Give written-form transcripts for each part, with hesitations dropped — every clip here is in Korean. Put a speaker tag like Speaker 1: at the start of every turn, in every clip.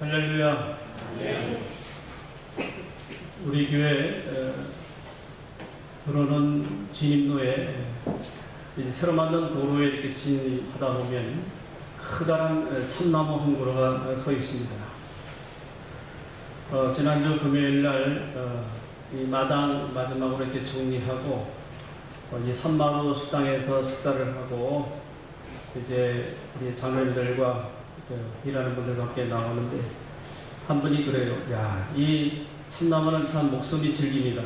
Speaker 1: 할렐루야. 우리 교회 들어오는 진입로에 새로 만든 도로에 이렇게 진입하다 보면 커다란 참나무 한 그루가 서 있습니다. 지난주 금요일 날 이 마당 마지막으로 이렇게 정리하고 이제 산마루 식당에서 식사를 하고 이제 우리 장로님들과 일하는 분들과 함께 나오는데 한 분이 그래요. 야, 이 참나무는 참 목숨이 질깁니다.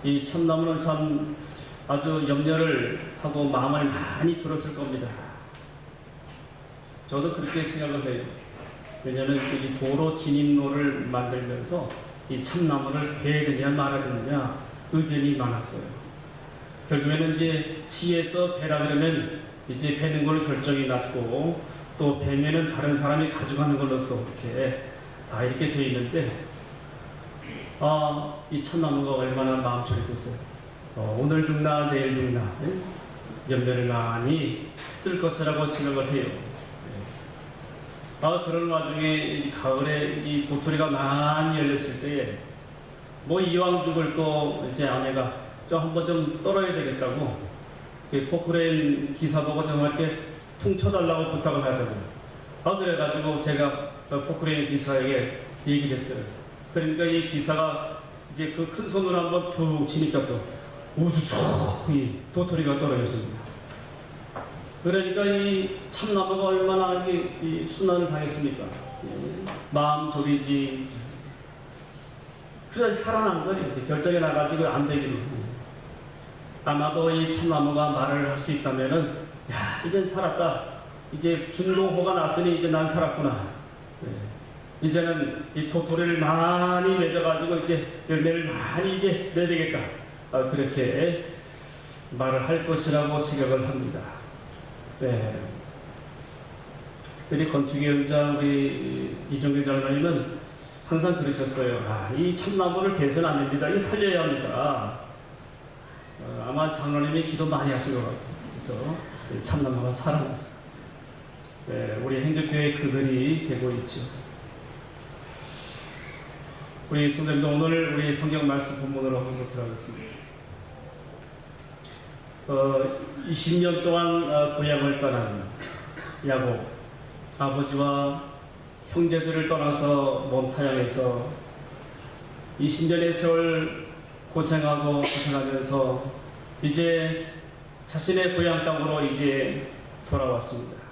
Speaker 1: 이 참나무는 참 아주 염려를 하고 마음을 많이 들었을 겁니다. 저도 그렇게 생각을 해요. 왜냐하면 이 도로 진입로를 만들면서 이 참나무를 베야 되냐 말아야 되느냐 의견이 많았어요. 결국에는 이제 시에서 베라 그러면 이제 베는 걸로 결정이 났고 또 베면은 다른 사람이 가져가는 걸로 또 이렇게 돼 있는데 이 참나무가 얼마나 마음 졸이겠어요. 오늘 죽나 내일 죽나 염려를 많이 쓸 것이라고 생각을 해요. 그런 와중에 이 가을에 이 도토리가 많이 열렸을 때에 뭐 이왕 죽을 거 이제 아내가 한번 좀 떨어야 되겠다고 포크레인 기사 보고 정말 이렇게 퉁쳐달라고 부탁을 하자고요. 그래가지고 제가 포크레인 기사에게 얘기를 했어요. 그러니까 이 기사가 이제 그 큰 손으로 한번 툭 치니까 또 우수수 이 도토리가 떨어졌습니다. 그러니까 이 참나무가 얼마나 이 순환을 당했습니까? 마음 졸이지. 그래서 살아난 거예요. 이제 결정이 나가지고 안 되기로. 아마도 이 참나무가 말을 할 수 있다면은, 야, 이젠 살았다. 이제 준공호가 났으니 이제 난 살았구나. 이제는 이 도토리를 많이 맺어가지고 이제 열매를 많이 이제 내야 되겠다. 그렇게 말을 할 것이라고 생각을 합니다. 네. 우리 건축의 의자 우리 이종규 장로님은 항상 그러셨어요. 이 참나무를 베서는 안 됩니다. 이 살려야 합니다. 아마 장로님이 기도 많이 하신 것 같아요. 그래서 참나무가 살아났어요. 네, 우리 행적교회 그들이 되고 있죠. 우리 성도님도 오늘 우리 성경 말씀 본문으로 한번 들어가겠습니다. 20년 동안 고향을 떠난 야곱, 아버지와 형제들을 떠나서 먼 타향에서 20년의 세월 고생하면서 이제 자신의 고향 땅으로 이제 돌아왔습니다.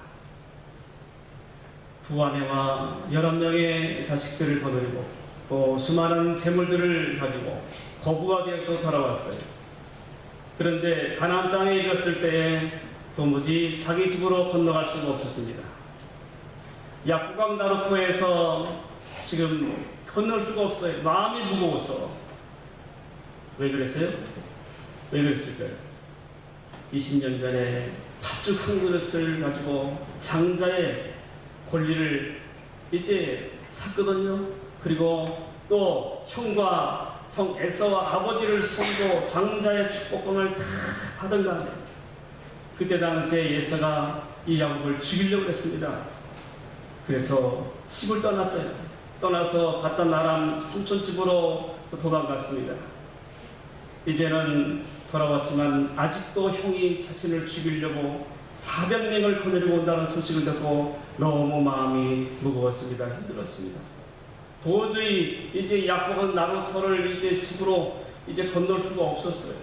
Speaker 1: 두 아내와 11명의 자식들을 거느리고 또 수많은 재물들을 가지고 거부가 되어서 돌아왔어요. 그런데 가나안 땅에 이르렀을 때에 도무지 자기 집으로 건너갈 수가 없었습니다. 약구강 나루터에서 지금 건널 수가 없어요. 마음이 무거워서. 왜 그랬어요? 왜 그랬을까요? 20년 전에 팥죽 한 그릇을 가지고 장자의 권리를 이제 샀거든요. 그리고 또 형 에서와 아버지를 섬고 장자의 축복권을 다 받은 다음에 그때 당시에 에서가 이 야곱을 죽이려고 했습니다. 그래서 집을 떠났죠. 떠나서 바단 아람 삼촌집으로 도망갔습니다. 이제는 돌아왔지만 아직도 형이 자신을 죽이려고 400명을 거느리고 온다는 소식을 듣고 너무 마음이 무거웠습니다. 힘들었습니다. 도저히 이제 야곱은 나루터를 이제 집으로 이제 건널 수가 없었어요.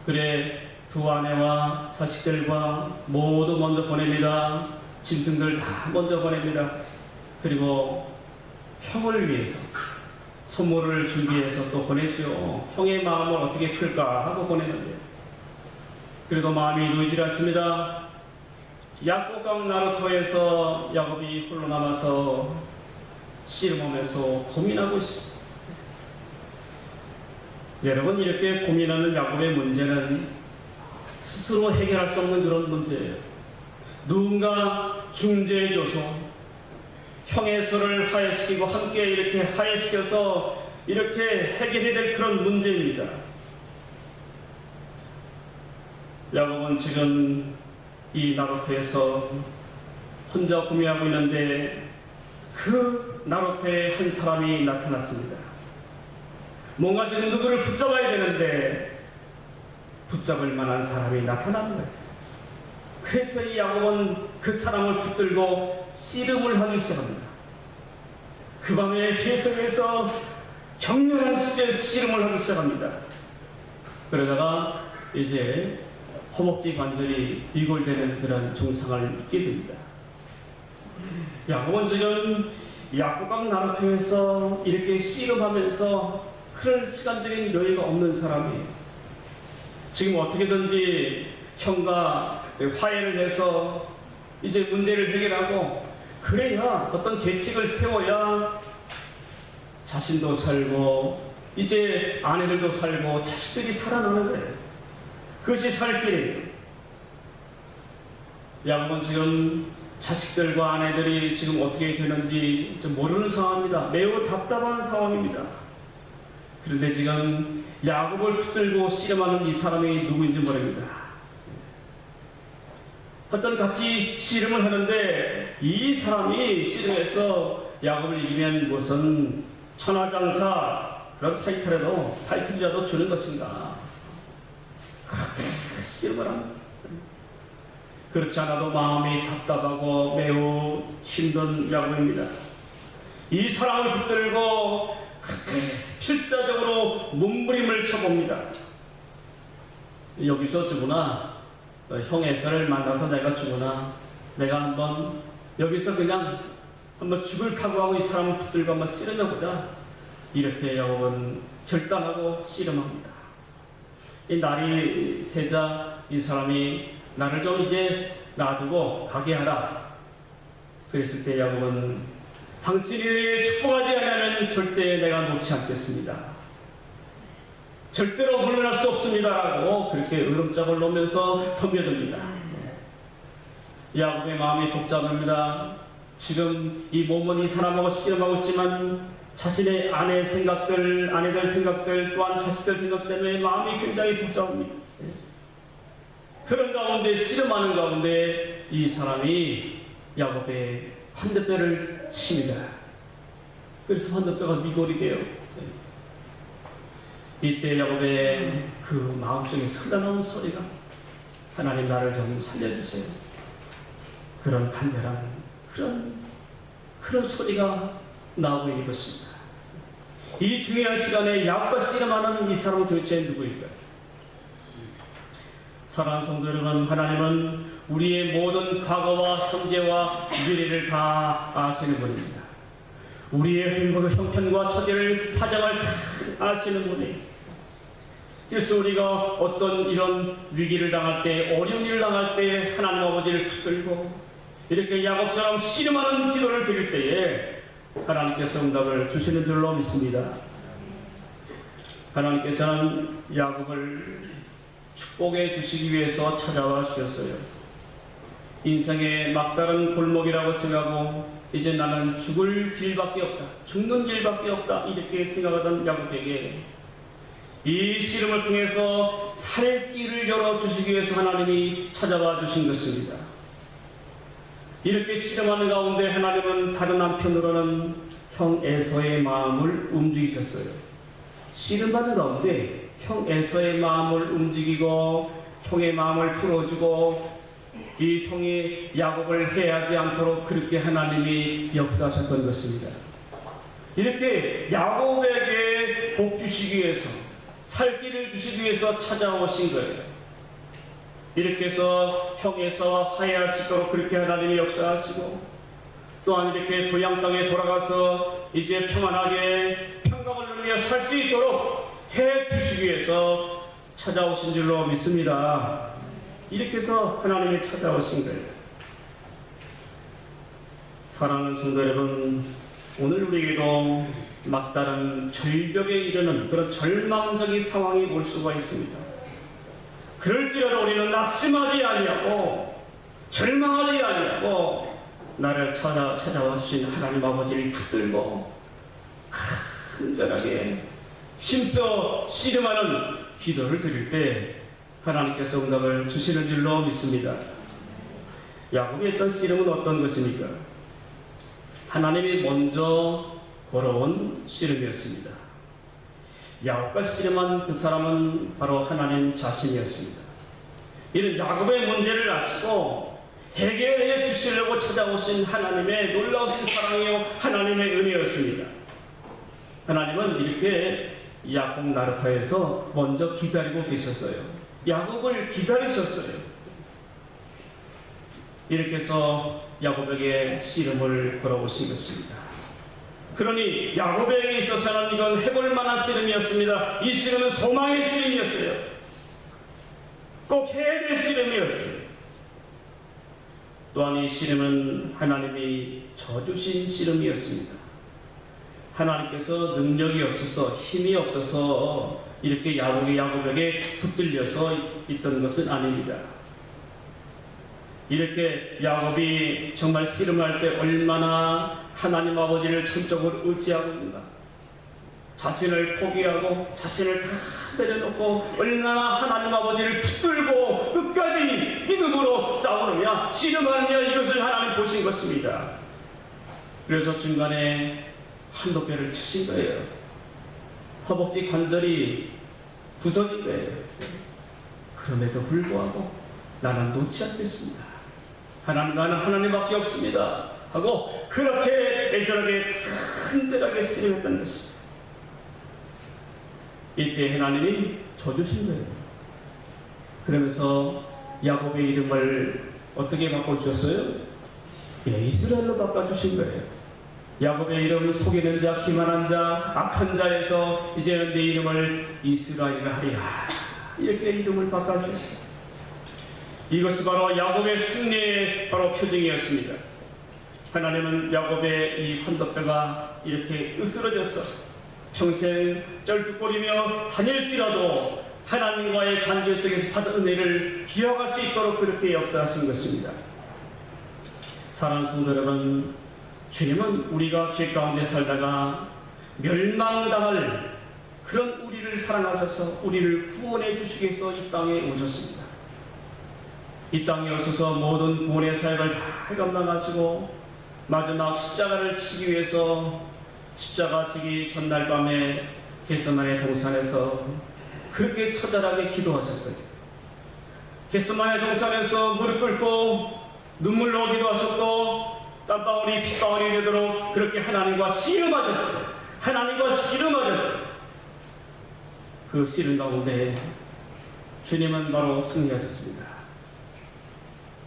Speaker 1: 그래 두 아내와 자식들과 모두 먼저 보냅니다. 짐승들 다 먼저 보냅니다. 그리고 형을 위해서 선물을 준비해서 또 보냈죠. 형의 마음을 어떻게 풀까 하고 보냈는데 그래도 마음이 놓이질 않습니다. 약곡강 나루터에서 야곱이 홀로 남아서 씨름하면서 고민하고 있습니다. 여러분, 이렇게 고민하는 야곱의 문제는 스스로 해결할 수 없는 그런 문제예요. 누군가 중재해줘서 형의 서를 화해시키고 함께 이렇게 화해시켜서 이렇게 해결해야 될 그런 문제입니다. 야곱은 지금 이 나루터에서 혼자 고민하고 있는데 그 나룻배에 한 사람이 나타났습니다. 뭔가 지금 누구를 붙잡아야 되는데 붙잡을 만한 사람이 나타난 거예요. 그래서 이 야곱은 그 사람을 붙들고 씨름을 하기 시작합니다. 그 밤에 계속해서 격렬한 씨름을 하기 시작합니다. 그러다가 이제 허벅지 관절이 이골되는 그런 증상을 잊게 됩니다. 야곱은 지금 야곱강 나룻배에서 이렇게 씨름하면서 그럴 시간적인 여유가 없는 사람이에요. 지금 어떻게든지 형과 화해를 해서 이제 문제를 해결하고 그래야 어떤 계책을 세워야 자신도 살고 이제 아내들도 살고 자식들이 살아나는 거예요. 그것이 살 길이에요. 야곱은 지금 자식들과 아내들이 지금 어떻게 되는지 좀 모르는 상황입니다. 매우 답답한 상황입니다. 그런데 지금 야곱을 붙들고 씨름하는 이 사람이 누구인지 모릅니다. 어떤 같이 씨름을 하는데 이 사람이 씨름해서 야곱을 이기면 무슨 천하장사 그런 타이틀이라도 주는 것인가. 그렇게 씨름을 합니다. 그렇지 않아도 마음이 답답하고 매우 힘든 야곱입니다. 이 사람을 붙들고 필사적으로 몸부림을 쳐봅니다. 여기서 주구나, 형 에서를 만나서 내가 주구나, 내가 한번 여기서 그냥 한번 죽을 각오하고 이 사람을 붙들고 한번 씨름해보자. 이렇게 야곱은 결단하고 씨름합니다. 이 날이 새자 이 사람이 나를 좀 이제 놔두고 가게 하라. 그랬을 때 야곱은 당신이 축복하지 않으면 절대 내가 놓지 않겠습니다. 절대로 물러날 수 없습니다라고 그렇게 으름장을 놓으면서 덤벼듭니다. 야곱의 마음이 복잡합니다. 지금 이 몸은 이 사람하고 씨름하고 있지만 자신의 아내들 생각들 또한 자식들 생각 때문에 마음이 굉장히 복잡합니다. 그런 가운데 씨름하는 가운데 이 사람이 야곱의 환대뼈를 칩니다. 그래서 환대뼈가 미골이 돼요. 이때 야곱의 그 마음속에 흘러나온 소리가 하나님 나를 좀 살려주세요. 그런 간절한 그런 소리가 나오고 있는 것입니다. 이 중요한 시간에 야곱과 씨름하는 이 사람은 도대체 누구일까요? 사랑하는 성도 여러분, 하나님은 우리의 모든 과거와 현재와 미래를 다 아시는 분입니다. 우리의 형편과 처지를 사정을 다 아시는 분이에요. 그래서 우리가 어떤 이런 위기를 당할 때, 어려운 일을 당할 때 하나님 아버지를 붙들고 이렇게 야곱처럼 씨름하는 기도를 드릴 때에 하나님께서 응답을 주시는 줄로 믿습니다. 하나님께서는 야곱을 축복해 주시기 위해서 찾아와 주셨어요. 인생의 막다른 골목이라고 생각하고 이제 나는 죽을 길밖에 없다, 죽는 길밖에 없다 이렇게 생각하던 야곱에게 이 씨름을 통해서 살 길을 열어주시기 위해서 하나님이 찾아와 주신 것입니다. 이렇게 씨름하는 가운데 하나님은 다른 한편으로는 형 에서의 마음을 움직이셨어요. 씨름하는 가운데 형 에서의 마음을 움직이고 형의 마음을 풀어주고 이 형이 야곱을 해하지 않도록 그렇게 하나님이 역사하셨던 것입니다. 이렇게 야곱에게 복 주시기 위해서 살 길을 주시기 위해서 찾아오신 거예요. 이렇게 해서 형 에서와 화해할 수 있도록 그렇게 하나님이 역사하시고 또한 이렇게 고향 땅에 돌아가서 이제 평안하게 평강을 누리며 살 수 있도록 해 주시기 위해서 찾아오신 줄로 믿습니다. 이렇게 해서 하나님이 찾아오신 거예요. 사랑하는 성도 여러분, 오늘 우리에게도 막다른 절벽에 이르는 그런 절망적인 상황이 올 수가 있습니다. 그럴지라도 우리는 낙심하지 아니하고 절망하지 아니하고 나를 찾아와 주신 하나님 아버지를 붙들고 간절하게 힘써 씨름하는 기도를 드릴 때 하나님께서 응답을 주시는 줄로 믿습니다. 야곱이 했던 씨름은 어떤 것입니까? 하나님이 먼저 걸어온 씨름이었습니다. 야곱과 씨름한 그 사람은 바로 하나님 자신이었습니다. 이런 야곱의 문제를 아시고 해결해 주시려고 찾아오신 하나님의 놀라우신 사랑이요 하나님의 은혜였습니다. 하나님은 이렇게 야곱 나루터에서 먼저 기다리고 계셨어요. 야곱을 기다리셨어요. 이렇게 해서 야곱에게 씨름을 걸어오신 것입니다. 그러니 야곱에게 있어서는 이건 해볼 만한 씨름이었습니다. 이 씨름은 소망의 씨름이었어요. 꼭 해야 될 씨름이었어요. 또한 이 씨름은 하나님이 져주신 씨름이었습니다. 하나님께서 능력이 없어서 힘이 없어서 이렇게 야곱에게 붙들려서 있던 것은 아닙니다. 이렇게 야곱이 정말 씨름할 때 얼마나 하나님 아버지를 전적으로 의지하고 있는가, 자신을 포기하고 자신을 다 내려놓고 얼마나 하나님 아버지를 붙들고 끝까지 믿음으로 싸우느냐, 씨름하느냐, 이것을 하나님 보신 것입니다. 그래서 중간에 한도뼈를 치신 거예요. 허벅지 관절이 부서진 거예요. 그럼에도 불구하고 나는 놓지 않겠습니다. 나는 하나님밖에 없습니다 하고 그렇게 애절하게 간절하게 씨름했던 것입니다. 이때 하나님이 져주신 거예요. 그러면서 야곱의 이름을 어떻게 바꿔주셨어요? 이스라엘로 바꿔주신 거예요. 야곱의 이름을 속이는 자, 기만한 자, 악한 자에서 이제 내 이름을 이스라엘이라 하리라, 이렇게 이름을 바꿔주셨어요. 이것이 바로 야곱의 승리의 바로 표징이었습니다. 하나님은 야곱의 이 환도뼈가 이렇게 으스러져서 평생 쩔뚝거리며 다닐지라도 하나님과의 관계 속에서 받은 은혜를 기억할 수 있도록 그렇게 역사하신 것입니다. 사랑하는 성도 여러분, 주님은 우리가 죄 가운데 살다가 멸망당할 그런 우리를 사랑하셔서 우리를 구원해 주시기 위해서 이 땅에 오셨습니다. 이 땅에 오셔서 모든 구원의 사역을 다 감당하시고 마지막 십자가를 지기 위해서 십자가 지기 전날 밤에 겟세마네 동산에서 그렇게 처절하게 기도하셨어요. 겟세마네 동산에서 무릎 꿇고 눈물로 기도하셨고 땀방울이 핏방울이 되도록 그렇게 하나님과 씨름하셨어요. 하나님과 씨름하셨어요. 그 씨름 가운데 주님은 바로 승리하셨습니다.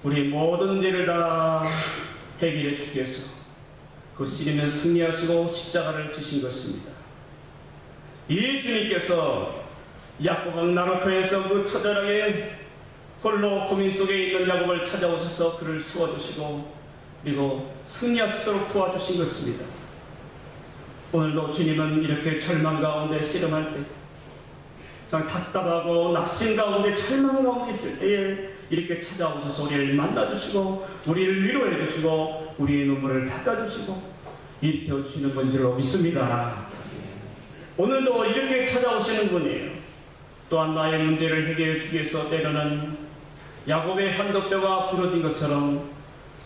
Speaker 1: 우리 모든 죄를 다 해결해 주기 위해서 그 씨름에 승리하시고 십자가를 지신 것입니다. 이 주님께서 야곱 나루터에서 그 처절하게 홀로 고민 속에 있는 야곱을 찾아오셔서 그를 세워주시고 그리고 승리하시도록 도와주신 것입니다. 오늘도 주님은 이렇게 절망 가운데 씨름할 때, 답답하고 낙심 가운데 절망 가운데 있을 때에 이렇게 찾아오셔서 우리를 만나주시고 우리를 위로해 주시고 우리의 눈물을 닦아주시고 일으켜주시는 분인 줄로 믿습니다. 오늘도 이렇게 찾아오시는 분이에요. 또한 나의 문제를 해결해 주기 위해서 때로는 야곱의 한도뼈가 부러진 것처럼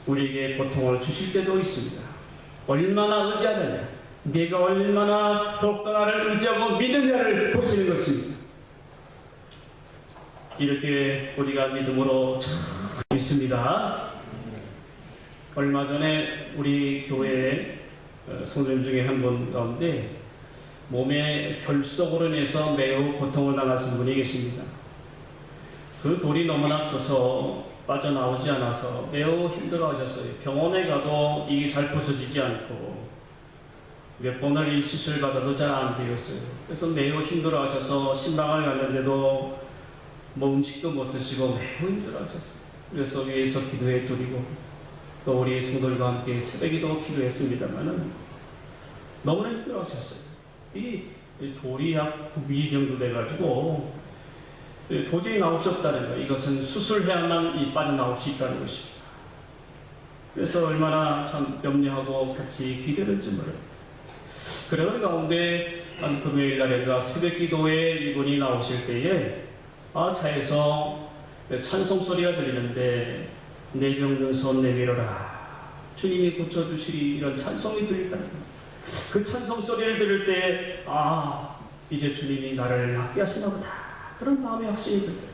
Speaker 1: 우리에게 고통을 주실 때도 있습니다. 얼마나 의지하느냐, 네가 얼마나 더욱더 나를 의지하고 믿느냐를 보시는 것입니다. 이렇게 우리가 믿음으로 참 믿습니다. 얼마 전에 우리 교회 성도님 중에 한 분 가운데 몸에 결석으로 인해서 매우 고통을 당하신 분이 계십니다. 그 돌이 너무나 커서 빠져나오지 않아서 매우 힘들어하셨어요. 병원에 가도 이게 잘 부서지지 않고 몇 번을 이 수술 받아도 잘 안 되었어요. 그래서 매우 힘들어하셔서 신방을 갔는데도 뭐 음식도 못 드시고 매우 힘들어하셨어요. 그래서 위에서 기도해 드리고 또 우리 성도들과 함께 새벽에도 기도했습니다만은 너무나 힘들어하셨어요. 이 돌이 약 9mm 정도 돼가지고 도저히 나올 수 없다는 거예요. 이것은 수술해야만 빠져나올 수 있다는 것입니다. 그래서 얼마나 참 염려하고 같이 기도했는지 몰라요. 그런 가운데 한 금요일 날에가 새벽 기도에 이분이 나오실 때에 차에서 찬송 소리가 들리는데 내 병든 손 내밀어라, 주님이 고쳐주시리 이런 찬송이 들릴 때그 찬송 소리를 들을 때 이제 주님이 나를 낫게 하시나 보다 그런 마음의 확신이 들 때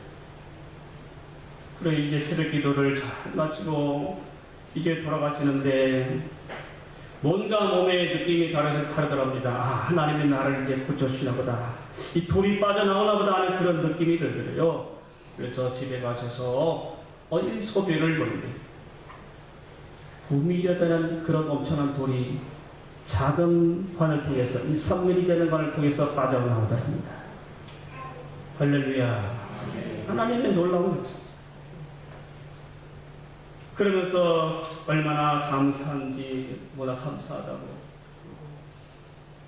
Speaker 1: 그래 이제 새벽 기도를 잘 마치고 이제 돌아가시는데 뭔가 몸의 느낌이 다르더랍니다. 하나님이 나를 이제 고쳐주시나 보다 이 돌이 빠져나오나 보다 하는 그런 느낌이 들더래요. 그래서 집에 가셔서 이 소변을 보는데 9mm 되는 그런 엄청난 돌이 작은 관을 통해서 2~3mm 되는 관을 통해서 빠져나오다 합니다. 할렐루야. 하나님의 놀라운 거죠. 그러면서 얼마나 감사한지 뭐나 감사하다고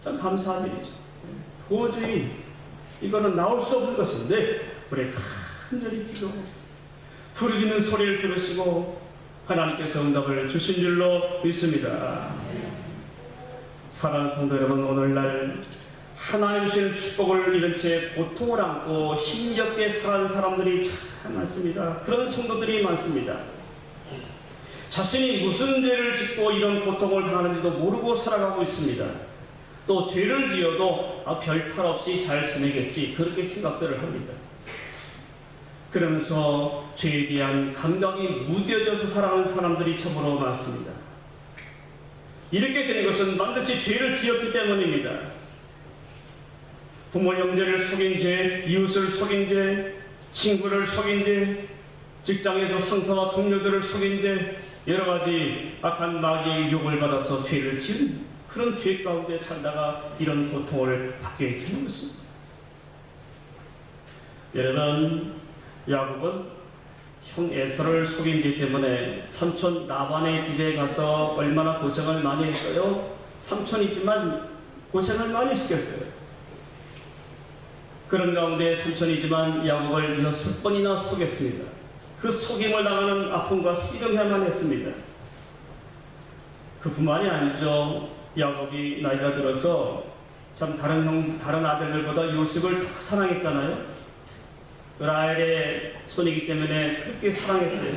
Speaker 1: 참 감사한 일이죠. 도저히 이거는 나올 수 없는 것인데 우리 간절히 기도하고 부르짖는 소리를 들으시고 하나님께서 응답을 주신 줄로 믿습니다. 사랑하는 성도 여러분, 오늘날 하나님 주시는 축복을 잃은 채 고통을 안고 힘겹게 살아가는 사람들이 참 많습니다. 그런 성도들이 많습니다. 자신이 무슨 죄를 짓고 이런 고통을 당하는지도 모르고 살아가고 있습니다. 또 죄를 지어도 별 탈 없이 잘 지내겠지 그렇게 생각들을 합니다. 그러면서 죄에 대한 감각이 무뎌져서 살아가는 사람들이 참으로 많습니다. 이렇게 되는 것은 반드시 죄를 지었기 때문입니다. 부모 형제를 속인 죄, 이웃을 속인 죄, 친구를 속인 죄, 직장에서 상사와 동료들을 속인 죄, 여러 가지 악한 마귀의 유혹을 받아서 죄를 지은 그런 죄 가운데 살다가 이런 고통을 받게 되는 것입니다. 여러분, 야곱은 형 에서를 속인 죄 때문에 삼촌 라반의 집에 가서 얼마나 고생을 많이 했어요? 삼촌이지만 고생을 많이 시켰어요. 그런 가운데 삼촌이지만 야곱을 6번이나 속였습니다. 그 속임을 당하는 아픔과 씨름해야만 했습니다. 그뿐만이 아니죠. 야곱이 나이가 들어서 참 다른 아들들보다 요셉을 더 사랑했잖아요. 라헬의 손이기 때문에 그렇게 사랑했어요.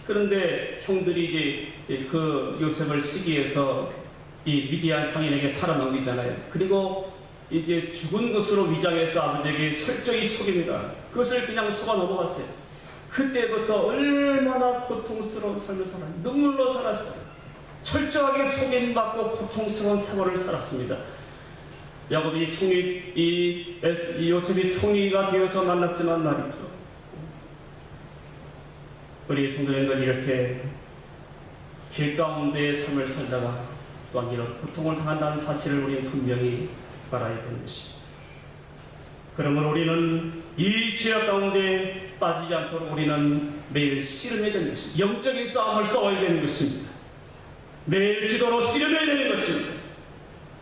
Speaker 1: 그런데 형들이 이제 그 요셉을 시기해서 이 미디안 상인에게 팔아넘기잖아요. 그리고 이제 죽은 것으로 위장해서 아버지에게 철저히 속입니다. 그것을 그냥 속아 넘어갔어요. 그때부터 얼마나 고통스러운 삶을 살았어요. 눈물로 살았어요. 철저하게 속임받고 고통스러운 생활을 살았습니다. 야곱이 이 요셉이 총리가 되어서 만났지만 말이죠. 우리 성도님들 이렇게 죄 가운데의 삶을 살다가 또한 이런 고통을 당한다는 사실을 우리는 분명히 알아야 되는 것입니다. 그러면 우리는 이 죄악 가운데 빠지지 않도록 우리는 매일 씨름해야 되는 것입니다. 영적인 싸움을 싸워야 되는 것입니다. 매일 기도로 씨름해야 되는 것입니다.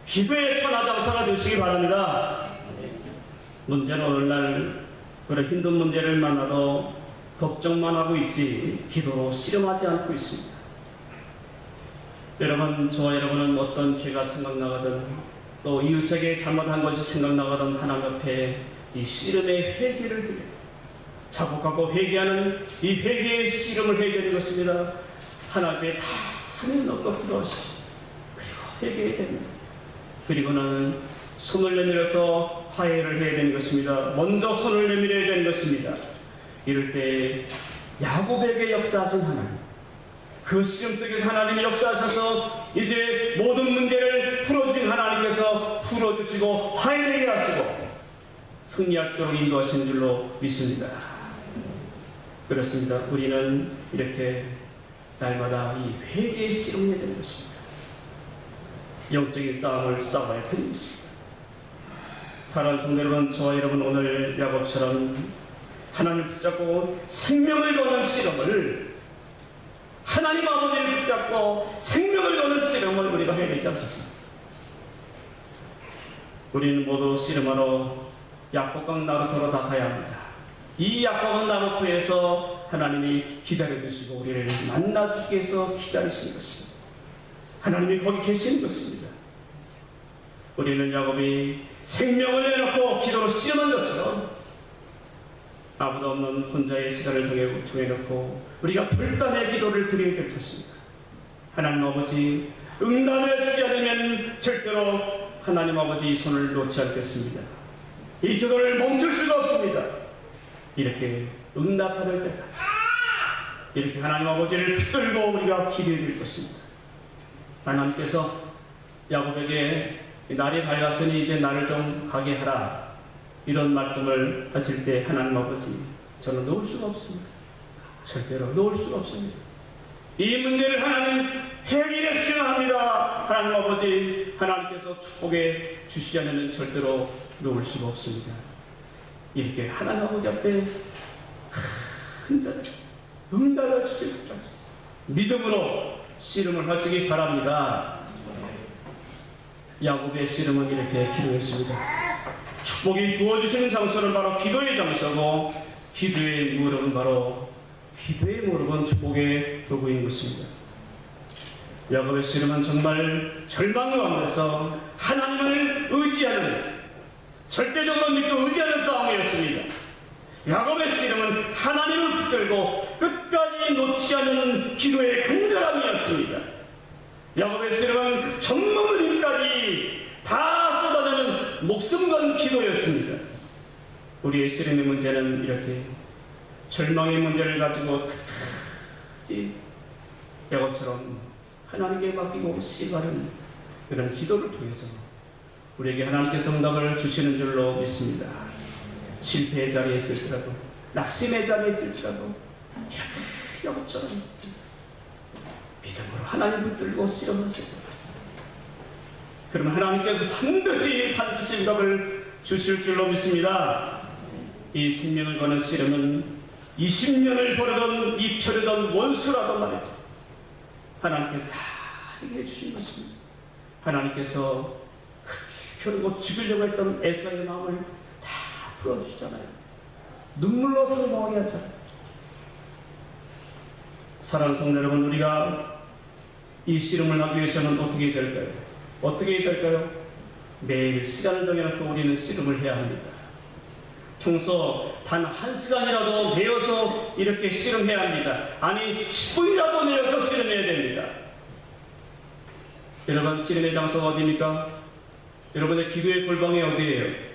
Speaker 1: 기도의 천하장사가 되시기 바랍니다. 문제는 오늘날 그런 힘든 문제를 만나도 걱정만 하고 있지 기도로 씨름하지 않고 있습니다. 여러분, 저와 여러분은 어떤 죄가 생각나거든 또 이웃에게 잘못한 것이 생각나거든 하나님 앞에 이 씨름의 회개를 드려요. 자복하고 회개하는 이 회개의 씨름을 해야 되는 것입니다. 하나님의 다 하늘 넣고 기도하시고 그리고 회개해야 됩니다. 그리고는 손을 내밀어서 화해를 해야 되는 것입니다. 먼저 손을 내밀어야 되는 것입니다. 이럴 때 야곱에게 역사하신 하나님, 그 시름 속에서 하나님이 역사하셔서 이제 모든 문제를 풀어주신 하나님께서 풀어주시고 화해되게 하시고 승리하시도록 인도하시는 줄로 믿습니다. 그렇습니다. 우리는 이렇게 날마다 이 회개의 씨름을 해야 되는 것입니다. 영적인 싸움을 싸워야 되는 것입니다. 사랑하는 성도 여러분, 저와 여러분 오늘 야곱처럼 하나님을 붙잡고 생명을 거는 씨름을 하나님 아버지를 붙잡고 생명을 거는 씨름을 우리가 해야 되지 않겠습니까? 우리는 모두 씨름하러 야복강 나루터로 다 가야 합니다. 이 야복강 나루터에서 하나님이 기다려주시고 우리를 만나주시기 위해서 기다리시는 것입니다. 하나님이 거기 계시는 것입니다. 우리는 야곱이 생명을 내놓고 기도로 씨름한 것처럼 아무도 없는 혼자의 시간을 정해놓고 우리가 불단의 기도를 드려야 될 것입니다. 하나님 아버지 응답해 주지 않으면 절대로 하나님 아버지 손을 놓지 않겠습니다. 이 기도를 멈출 수가 없습니다. 이렇게 응답받을 때까지 이렇게 하나님 아버지를 붙들고 우리가 기도해야 될 것입니다. 하나님께서 야곱에게 날이 밝았으니 이제 나를 좀 가게 하라, 이런 말씀을 하실 때 하나님 아버지 저는 놓을 수가 없습니다. 절대로 놓을 수가 없습니다. 이 문제를 하나님 해결해 주셔야 합니다. 하나님 아버지, 하나님께서 축복해 주시지 않으면 절대로 놓을 수가 없습니다. 이렇게 하나님 아버지 앞에 큰 자를 응답해 주실 것까지 믿음으로 씨름을 하시기 바랍니다. 야곱의 씨름은 이렇게 기도했습니다. 축복이 부어주시는 장소는 바로 기도의 장소고, 기도의 무릎은 바로 기도의 무릎은 축복의 도구인 것입니다. 야곱의 씨름은 정말 절망 가운데서 하나님을 의지하는, 절대적으로 믿고 의지하는 싸움이었습니다. 야곱의 씨름은 하나님을 붙들고 끝까지 놓지 않는 기도의 간절함이었습니다. 야곱의 씨름은 전문을 힘까지 다 쏟아내는 목숨 건 기도였습니다. 우리의 씨름의 문제는 이렇게 절망의 문제를 가지고 끝까지 야곱처럼 하나님께 맡기고 씨름하는 그런 기도를 통해서 우리에게 하나님께서 응답을 주시는 줄로 믿습니다. 실패의 자리에 있을지라도, 낙심의 자리에 있을지라도 이렇게 야곱처럼 믿음으로 하나님 붙들고 씨름하세요. 그러면 하나님께서 반드시 응답을 주실 줄로 믿습니다. 이 생명을 거는 씨름은 20년을 버리던 입혀려던 원수라도 말이죠, 하나님께서 다 해결해 주신 것입니다. 하나님께서 펴르고 죽이려고 했던 에사의 마음을 다 풀어주시잖아요. 눈물로 성공하게 하잖아요. 사랑하는 성도 여러분, 우리가 이 씨름을 하기 위해서는 어떻게 될까요? 어떻게 될까요? 매일 시간을 정해놓고 우리는 씨름을 해야 합니다. 평소 단 1시간이라도 내어서 이렇게 씨름해야 합니다. 아니 10분이라도 내어서 씨름해야 됩니다. 여러분, 씨름의 장소가 어디입니까? 여러분의 기도의 골방이 어디예요?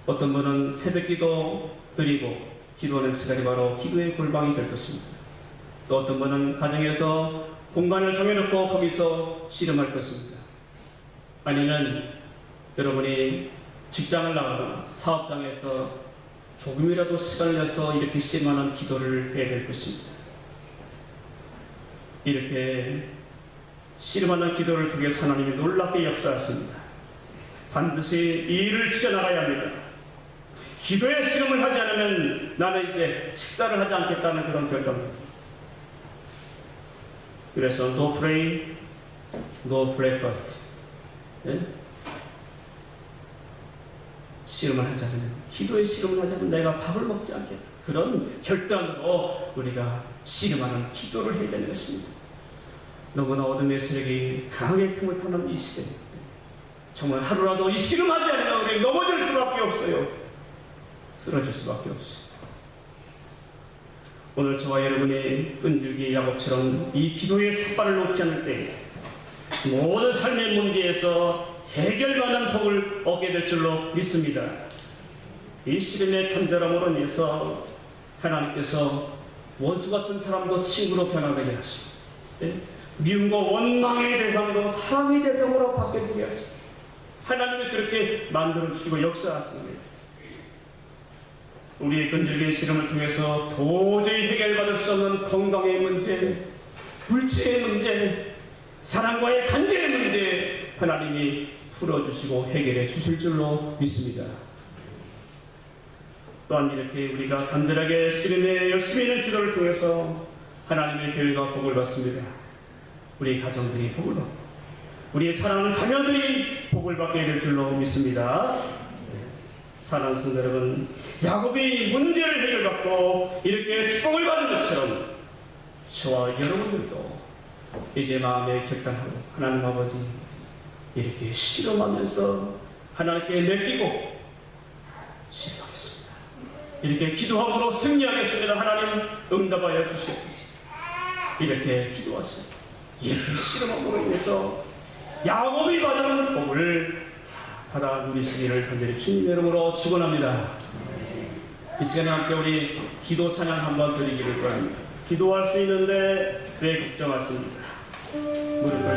Speaker 1: 어떤 분은 새벽기도 드리고 기도하는 시간이 바로 기도의 골방이 될 것입니다. 또 어떤 분은 가정에서 공간을 정해놓고 거기서 씨름할 것입니다. 아니면 여러분이 직장을 나가거나 사업장에서 조금이라도 시간을 내서 이렇게 씨름하는 기도를 해야 될 것입니다. 이렇게 씨름하는 기도를 통해서 하나님이 놀랍게 역사하십니다. 반드시 이 일을 지켜나가야 합니다. 기도의 씨름을 하지 않으면 나는 이제 식사를 하지 않겠다는 그런 결단입니다. 그래서 no pray, no breakfast. 네? 씨름을 하지 않으면, 기도의 씨름을 하지 않으면 내가 밥을 먹지 않겠다. 그런 결단으로 우리가 씨름하는 기도를 해야 되는 것입니다. 너무나 어둠의 세력이 강하게 틈을 타는 이 시대, 정말 하루라도 이 씨름하지 않으면 우리 넘어질 수밖에 없어요. 쓰러질 수밖에 없어요. 오늘 저와 여러분이 끈질기 야곱처럼 이 기도의 삭발을 놓지 않을 때 모든 삶의 문제에서 해결받는 복을 얻게 될 줄로 믿습니다. 이 씨름의 간절함으로 인해서 하나님께서 원수 같은 사람도 친구로 변화되게 하시고, 미움과 원망의 대상도 사랑의 대상으로 바뀌게 하시고, 하나님이 그렇게 만들어주시고 역사하십니다. 우리의 끈질긴 씨름을 통해서 도저히 해결받을 수 없는 건강의 문제, 물질의 문제, 사랑과의 관계의 문제, 하나님이 풀어주시고 해결해 주실 줄로 믿습니다. 또한 이렇게 우리가 간절하게 씨름에 열심히 있는 기도를 통해서 하나님의 교회가 복을 받습니다. 우리 가정들이 복을 받고 우리의 사랑하는 자녀들이 복을 받게 될 줄로 믿습니다. 사랑하는 성도 여러분, 야곱이 문제를 해결받고 이렇게 축복을 받은 것처럼 저와 여러분들도 이제 마음에 결단하고 하나님 아버지 이렇게 씨름하면서 하나님께 맡기고 씨름하겠습니다. 이렇게 기도함으로 승리하겠습니다. 하나님 응답하여 주시옵소서. 이렇게 기도하시고 예수 씨름으로 인해서 야곱이 받은 복을 받아 누리시기를 간절히 주님의 이름으로 축원합니다. 이 시간에 함께 우리 기도 찬양 한번 드리기를 바랍니다. 기도할 수 있는데 왜 걱정하십니까? 무릎을